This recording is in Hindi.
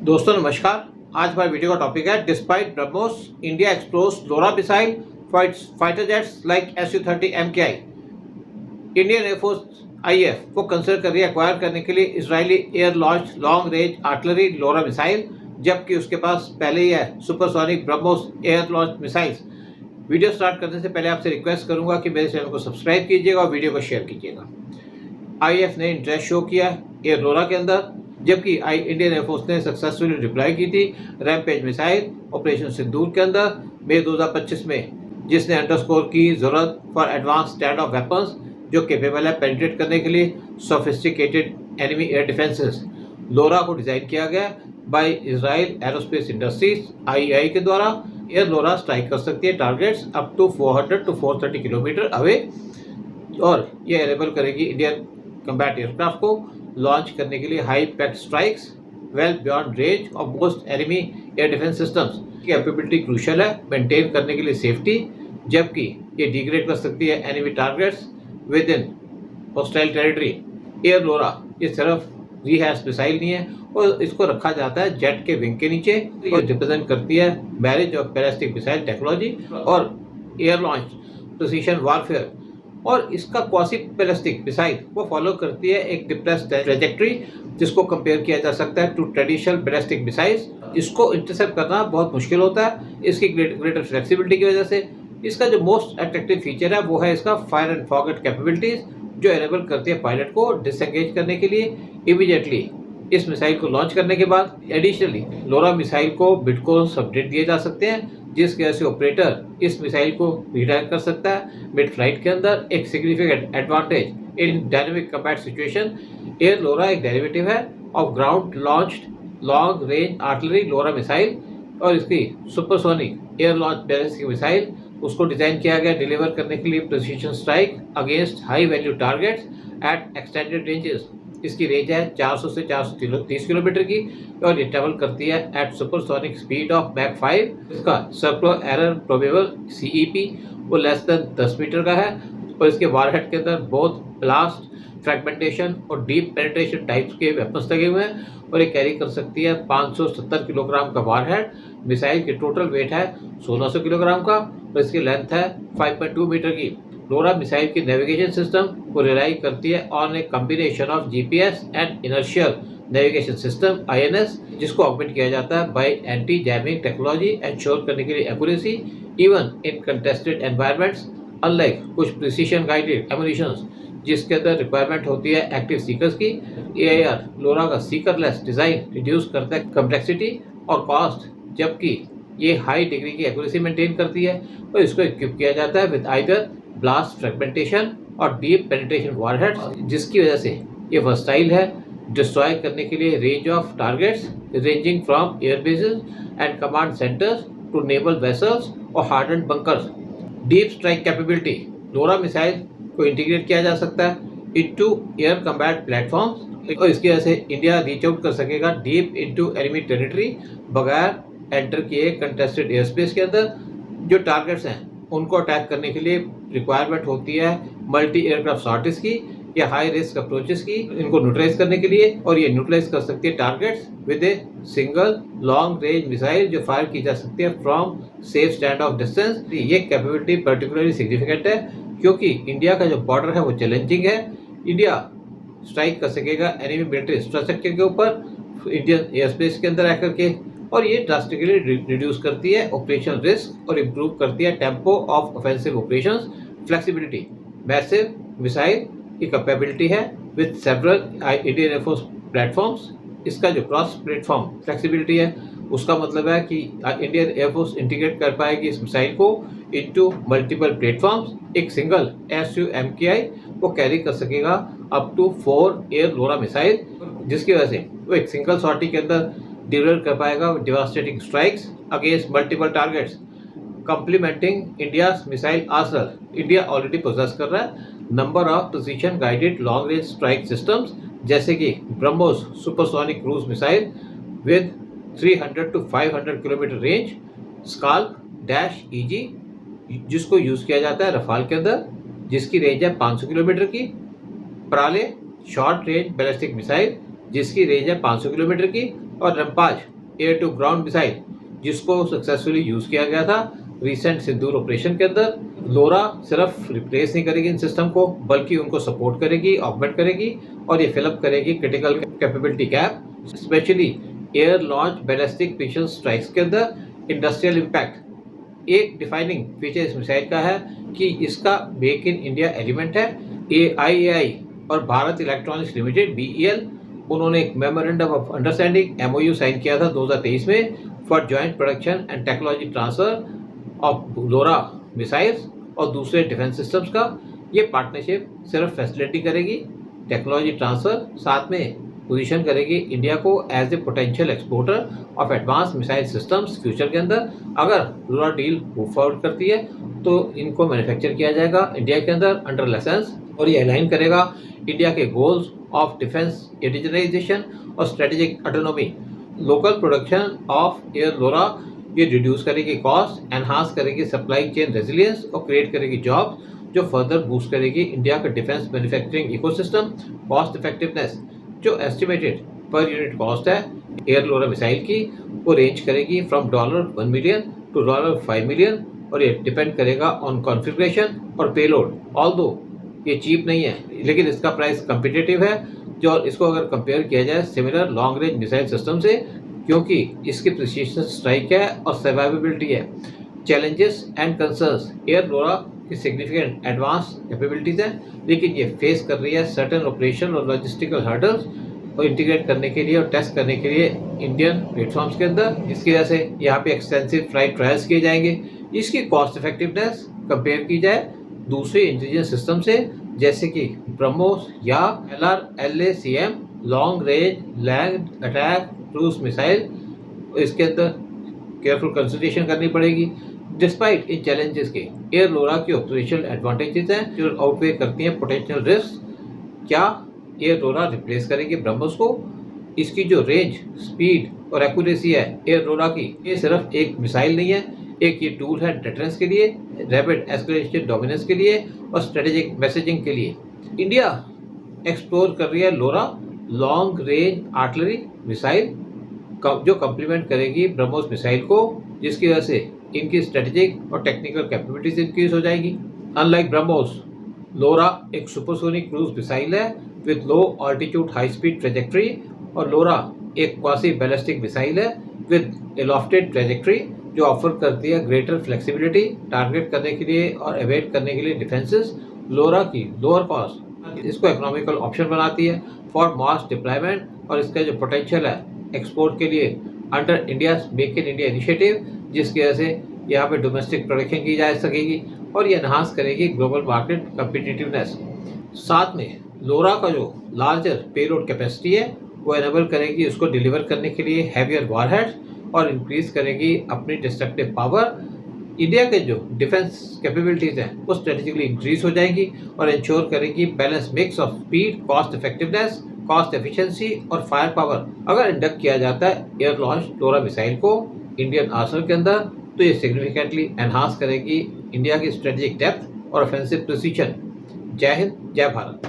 दोस्तों नमस्कार। आज हमारे वीडियो का टॉपिक है despite BrahMos India explores LORA missile fighter jets like Su-30 MKI। Indian एयरफोर्स IAF को कंसिडर कर रही है एक्वायर करने के लिए Israeli air launch long range artillery LORA missile, जबकि उसके पास पहले ही है supersonic BrahMos air launch missiles. Video start करने से पहले आपसे रिक्वेस्ट करूंगा कि मेरे चैनल को सब्सक्राइब कीजिएगा और वीडियो को शेयर कीजिएगा। IAF ने इंटरेस्ट शो किया एयर लोरा के अंदर, जबकि इंडियन एयरफोर्स ने सक्सेसफुली रिप्लाई की थी रैमपेज मिसाइल ऑपरेशन सिंदूर के अंदर मई 2025 में, जिसने अंडरस्कोर की जरूरत for advance stand off weapons जो केपेबल है पेनिट्रेट करने के लिए sophisticated enemy air defences. LORA को डिजाइन किया गया by Israel aerospace industries IAI के द्वारा। एयर लोरा स्ट्राइक कर सकती है targets up to 400 to 430 kilometre away, और ये एनेबल करेगी इंडियन कम्बैट एयरक्राफ्ट को लॉन्च करने के लिए high impact strikes well beyond range of most enemy air defence systems. की कैपेबिलिटी क्रूशियल है मेंटेन करने के लिए सेफ्टी, जबकि ये डिग्रेड कर सकती है enemy targets within hostile territory. Air LORA ये सिर्फ रीहैश मिसाइल नहीं है, और इसको रखा जाता है जेट के विंग के नीचे। ये रिप्रेजेंट करती है marriage of ballistic missile technology और एयर लॉन्च प्रिसीशन वारफेयर। और इसका क्वासी बैलिस्टिक मिसाइल वो फॉलो करती है एक डिप्रेस ट्रेजेक्ट्री, जिसको कंपेयर किया जा सकता है टू ट्रेडिशनल बैलिस्टिक मिसाइल्स। इसको इंटरसेप्ट करना बहुत मुश्किल होता है इसकी ग्रेटर फ्लेक्सिबिलिटी की वजह से। इसका जो मोस्ट अट्रैक्टिव फीचर है वो है इसका फायर एंड फॉरगेट कैपेबिलिटीज, जो एनेबल करती है पायलट को डिसएंगेज करने के लिए इमीडिएटली इस मिसाइल को लॉन्च करने के बाद। एडिशनली लोरा मिसाइल को बिटकॉइंस अपडेट दिए जा सकते हैं, जिसकी वजह से ऑपरेटर इस मिसाइल को रिडायरेक्ट कर सकता है मिड फ्लाइट के अंदर। एक significant advantage in dynamic combat situation. Air LORA एक डेरिवेटिव है of ground launched long range artillery LORA missile, और इसकी supersonic air launch ballistic missile उसको डिजाइन किया गया डिलीवर करने के लिए precision strike against high value targets at extended ranges. इसकी रेंज है 400 से 430 किलोमीटर की, और ये ट्रेवल करती है at supersonic speed of Mach 5। इसका सर्कुलर एरर प्रोबेबल CEP वो लेस देन 10 मीटर का है, और इसके वारहेड के अंदर बहुत ब्लास्ट फ्रैगमेंटेशन और डीप पेनिट्रेशन टाइप्स के वेपन्स लगे हुए हैं, और ये कैरी कर सकती है 570 किलोग्राम का वारहेड। मिसाइल की टोटल वेट है 1600 किलोग्राम का, और इसकी लेंथ है 5.2 मीटर की। लोरा मिसाइल की नेविगेशन सिस्टम को रिलाई करती है on a combination of GPS and inertial navigation system INS, जिसको ऑगमेंट किया जाता है bye anti jamming technology ensure करने के लिए accuracy even in contested environments. Unlike कुछ प्रिसीशन गाइडेड एमुनिशंस जिसके अंदर रिक्वायरमेंट होती है एक्टिव सीकर्स की, AIR लोरा का सीकरलेस डिजाइन रिड्यूस करता है कम्प्लेक्सिटी और कॉस्ट, जबकि ये हाई डिग्री की एक्यूरेसी मेंटेन करती है। और इसको इक्विप किया जाता है विद आइदर ब्लास्ट फ्रैगमेंटेशन और डीप पेनिट्रेशन वारहेड्स, जिसकी वजह से ये वर्सटाइल है डिस्ट्रॉय करने के लिए range of targets ranging from air bases and command centres to naval vessels और hardened bunkers. Deep strike capability LORA missile को इंटीग्रेट किया जा सकता है इनटू एयर कम्बैट प्लेटफॉर्म्स, और इसकी वजह से इंडिया रीच आउट कर सकेगा डीप इनटू एनिमी टेरिटरी बगैर एंटर किए कंटेस्टेड एयर स्पेस के अंदर। जो टारगेट्स हैं उनको अटैक करने के लिए रिक्वायरमेंट होती है मल्टी एयरक्राफ्ट सॉर्टिस की या हाई रिस्क अप्रोचेस की, इनको न्यूट्रलाइज करने के लिए, और ये न्यूट्रलाइज कर सकती है targets with a single long range missile जो फायर की जा सकती है from safe stand of distance. ये कैपेबिलिटी पर्टिकुलरली सिग्निफिकेंट है क्योंकि इंडिया का जो बॉर्डर है वो चैलेंजिंग है। इंडिया स्ट्राइक कर सकेगा एनिमी मिलिट्री इंफ्रास्ट्रक्चर के ऊपर इंडियन एयर स्पेस के अंदर आकर के, और ये ड्रास्टिकली रिड्यूस करती है ऑपरेशनल रिस्क और इम्प्रूव करती है tempo of offensive operations. Flexibility massive missile की कैपेबिलिटी है with several Indian air force platforms. इसका जो क्रॉस प्लेटफॉर्म फ्लेक्सिबिलिटी है उसका मतलब है कि इंडियन एयरफोर्स इंटीग्रेट कर पाएगी इस मिसाइल को इनटू मल्टीपल प्लेटफॉर्म्स। एक सिंगल Su-MKI वो कैरी कर सकेगा up to 4 air LORA missile, जिसकी वजह से वो एक सिंगल सॉर्टी के अंदर डिलीवर कर पाएगा devastating strikes against multiple targets, complementing India's missile arsenal. India already possess कर रहा है number of precision guided long range strike systems, जैसे कि BrahMos supersonic cruise missile with 300 to 500 kilometre range, स्काल्प-EG जिसको यूज किया जाता है रफाल के अंदर, जिसकी रेंज है 500 किलोमीटर की, प्राले शॉर्ट रेंज बैलिस्टिक मिसाइल जिसकी रेंज है 500 किलोमीटर की, और रंपाज एयर टू ग्राउंड मिसाइल, जिसको सक्सेसफुली यूज़ किया गया था रिसेंट सिंदूर ऑपरेशन के अंदर। लोरा सिर्फ रिप्लेस नहीं करेगी इन सिस्टम को, बल्कि उनको सपोर्ट करेगी, ऑगमेंट करेगी और ये फिलअप करेगी critical capability gap, specially air launch ballistic mission strikes के अंदर। इंडस्ट्रियल इम्पैक्ट एक डिफाइनिंग फीचर इस मिसाइल का है कि इसका मेक इन इंडिया एलिमेंट है। AIAI और भारत इलेक्ट्रॉनिक्स लिमिटेड BEL, उन्होंने एक memorandum of understanding MOU sign किया था 2023 में for joint production and technology transfer of LORA missiles और दूसरे डिफेंस सिस्टम्स का। ये पार्टनरशिप सिर्फ फैसिलिटी करेगी टेक्नोलॉजी ट्रांसफर, साथ में पोजीशन करेगी इंडिया को as a potential exporter of advance missile systems future के अंदर। अगर लोरा डील मूव फॉरवर्ड करती है तो इनको मैन्युफैक्चर किया जाएगा इंडिया के अंदर अंडर लाइसेंस, और ये अलाइन करेगा इंडिया के गोल्स ऑफ डिफेंस इंडिजिनाइजेशन और strategic autonomy. Local production of air LORA ये रिड्यूस करेगी कॉस्ट, एनहांस करेगी सप्लाई चेन रेजिलियंस और क्रिएट करेगी जॉब, जो फर्दर बूस्ट करेगी इंडिया का defence manufacturing ecosystem. Cost effectiveness जो एस्टिमेटेड पर यूनिट कॉस्ट है एयर लोरा मिसाइल की, वो रेंज करेगी फ्रॉम $1 मिलियन टू $5 मिलियन, और ये डिपेंड करेगा ऑन कॉन्फ़िगरेशन और पेलोड। ऑल्दो ये चीप नहीं है, लेकिन इसका प्राइस कम्पिटिटिव है, जो इसको अगर कंपेयर किया जाए similar long range missile system से, क्योंकि इसकी प्रिसीशन स्ट्राइक है और सर्वाइवेबिलिटी है। चैलेंजेस एंड कंसर्न्स, एयर लोरा की सिग्निफिकेंट एडवांस कैपेबिलिटीज़ हैं, लेकिन ये फेस कर रही है सर्टेन ऑपरेशन और लॉजिस्टिकल हर्डल्स और इंटीग्रेट करने के लिए और टेस्ट करने के लिए इंडियन प्लेटफॉर्म्स के अंदर, जिसकी वजह से यहाँ पे एक्सटेंसिव फ्लाइट ट्रायल्स किए जाएंगे। इसकी कॉस्ट इफेक्टिवनेस कंपेयर की जाए दूसरे इंटेलिजेंस सिस्टम से, जैसे कि ब्रह्मोस या LRLACM long range land attack cruise missile, इसके अंदर केयरफुल कंसिडरेशन करनी पड़ेगी। डिस्पाइट इन चैलेंजेस के एयर लोरा की ऑपरेशनल एडवांटेजेस हैं जो आउटवे करती हैं पोटेंशियल रिस्क। क्या एयर लोरा रिप्लेस करेगी ब्रह्मोस को? इसकी जो रेंज, स्पीड और एक्यूरेसी है एयर लोरा की, ये सिर्फ एक मिसाइल नहीं है, एक ये टूल है डिफेंस के लिए, रैपिड एस्केलेशन डोमिनेंस के लिए और स्ट्रेटेजिक मैसेजिंग के लिए। इंडिया एक्सप्लोर कर रही है लोरा लॉन्ग रेंज आर्टिलरी मिसाइल, जो कंप्लीमेंट करेगी ब्रह्मोस मिसाइल को, जिसकी वजह से इनकी स्ट्रेटेजिक और टेक्निकल कैपेबिलिटीज इंक्रीज हो जाएगी। अनलाइक ब्रह्मोस, लोरा एक सुपरसोनिक क्रूज मिसाइल है with low altitude high speed trajectory, और लोरा एक क्वासी बैलिस्टिक मिसाइल है विद एलॉफ्टेड ट्रेजेक्ट्री, जो ऑफर करती है ग्रेटर फ्लेक्सिबिलिटी टारगेट करने के लिए और एवेट करने के लिए डिफेंसेस। लोरा की लोअर कॉस्ट इसको इकोनॉमिकल ऑप्शन बनाती है फॉर मास डिप्लॉयमेंट, और इसका जो पोटेंशियल है एक्सपोर्ट के लिए under India make in India initiative, जिसकी वजह से यहाँ पे डोमेस्टिक प्रोडक्शन की जा सकेगी और ये एनहांस करेगी ग्लोबल मार्केट कम्पिटिटिवनेस। साथ में लोरा का जो लार्जर पेलोड कैपेसिटी है वो एनेबल करेगी उसको डिलीवर करने के लिए हैवियर वॉरहेड्स और इंक्रीज करेगी अपनी डिस्ट्रक्टिव पावर। इंडिया के जो डिफेंस कैपेबिलिटीज़ हैं वो स्ट्रेटेजिकली इंक्रीज हो जाएंगी और इंश्योर करेगी balance mix of speed, cost effectiveness, cost efficiency और फायर पावर। अगर इंडक्ट किया जाता है एयर लॉन्च लोरा मिसाइल को इंडियन आर्सनल के अंदर, तो ये सिग्निफिकेंटली एनहांस करेगी इंडिया की स्ट्रेटेजिक डेप्थ और ऑफेंसिव प्रिसीजन। जय हिंद, जय भारत।